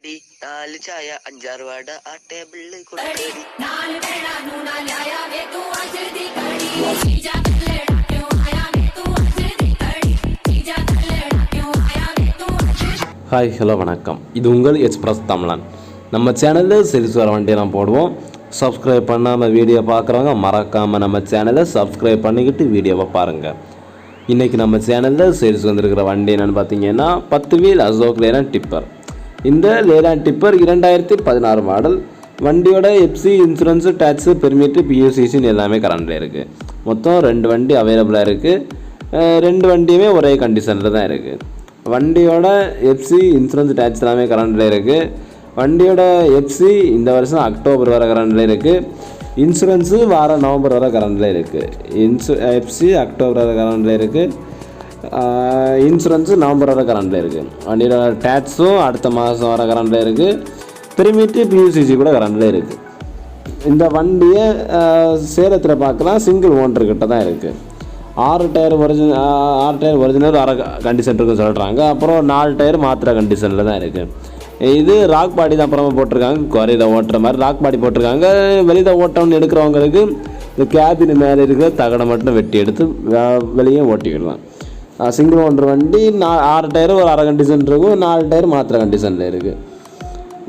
പെട്ടി 4 ചായ 5-6 വട ആ ടേബിളിൽ കൊടുക്കടി ஹாய் ஹலோ வணக்கம். இது உங்கள் எக்ஸ்பிரஸ் தமிழன். நம்ம சேனலில் சேல்ஸ் வர வண்டியை நான் போடுவோம். சப்ஸ்கிரைப் பண்ணாமல் வீடியோ பார்க்குறவங்க மறக்காமல் நம்ம சேனலை சப்ஸ்கிரைப் பண்ணிக்கிட்டு வீடியோவை பாருங்கள். இன்றைக்கி நம்ம சேனலில் சேல்ஸ் வந்திருக்கிற வண்டி என்னென்னு பார்த்தீங்கன்னா 10 வீல் அசோக் லேலாண்ட் டிப்பர். இந்த லேலாண்ட் டிப்பர் 2016 மாடல். வண்டியோட எஃப்சி, இன்சூரன்ஸு, டேக்ஸு, பெர்மிட்டு, பியூசிசின்னு எல்லாமே கரண்டில் இருக்குது. மொத்தம் 2 வண்டி அவைலபிளாக இருக்குது. 2 வண்டியுமே ஒரே கண்டிஷனில் தான் இருக்குது. வண்டியோட எஃப்சி, இன்சூரன்ஸ், டேக்ஸ் எல்லாமே கரண்டில் இருக்குது. வண்டியோட எஃப்சி இந்த வருஷம் அக்டோபர் வரை கரண்டில் இருக்குது. இன்சூரன்ஸு நவம்பர் வரை கரண்டில் இருக்குது. எஃப்சி அக்டோபர் வரை கரண்டில் இருக்குது. இன்சூரன்ஸு நவம்பர் வரை கரண்டில் இருக்குது. வண்டியோட டேக்ஸும் அடுத்த மாதம் வர கரண்டில் இருக்குது. பெர்மிட்டு, பியூசிசி கூட கரண்டில் இருக்குது. இந்த வண்டியை சேலத்தில் பார்க்கலாம். சிங்கிள் ஓனர்கிட்ட தான் இருக்குது. 6 டயர் ஒரிஜினல் வர கண்டிஷன் இருக்குன்னு சொல்கிறாங்க. அப்புறம் 4 டயர் மாத்திர கண்டிஷனில் தான் இருக்குது. இது ராக் பாடி தான் அப்புறமா போட்டிருக்காங்க. குறையில ஓட்டுற மாதிரி ராக் பாடி போட்டிருக்காங்க. வெளியில் ஓட்டம்னு எடுக்கிறவங்களுக்கு இந்த கேபின் மேலே இருக்கிற தகடை மட்டும் வெட்டி எடுத்து வெளியே ஓட்டிக்கிடலாம். சிங்கிள் ஓனர் வண்டி. 6 டயர் ஒரு அரை கண்டிஷன் இருக்கும். 4 டயர் மாத்திர கண்டிஷனில் இருக்குது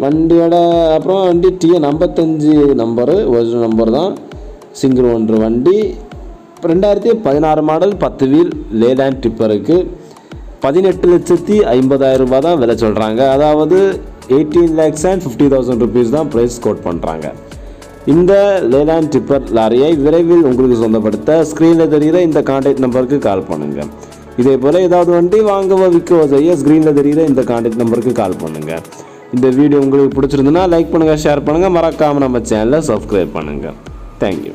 வண்டியோட. அப்புறம் வண்டி TN 55 நம்பரு, ஒரிஜினல் நம்பர் தான். சிங்கிள் ஓனர் வண்டி. 2016 மாடல் 10 வீல் லேலாண்ட் டிப்பருக்கு 18,50,000 ரூபா தான் விலை சொல்கிறாங்க. அதாவது 18,50,000 rupees தான் ப்ரைஸ் கோட் பண்ணுறாங்க. இந்த லேலாண்ட் டிப்பர் லாரியை விரைவில் உங்களுக்கு சொந்தப்படுத்த ஸ்க்ரீனில் தெரிகிற இந்த கான்டாக்ட் நம்பருக்கு கால் பண்ணுங்கள். இதே போல் ஏதாவது வண்டி வாங்கவோ விற்கவோ செய்ய ஸ்க்ரீனில் தெரிகிற இந்த கான்டாக்ட் நம்பருக்கு கால் பண்ணுங்கள். இந்த வீடியோ உங்களுக்கு பிடிச்சிருந்துன்னா லைக் பண்ணுங்கள், ஷேர் பண்ணுங்கள், மறக்காமல் நம்ம சேனலை சப்ஸ்கிரைப் பண்ணுங்கள். தேங்க்யூ.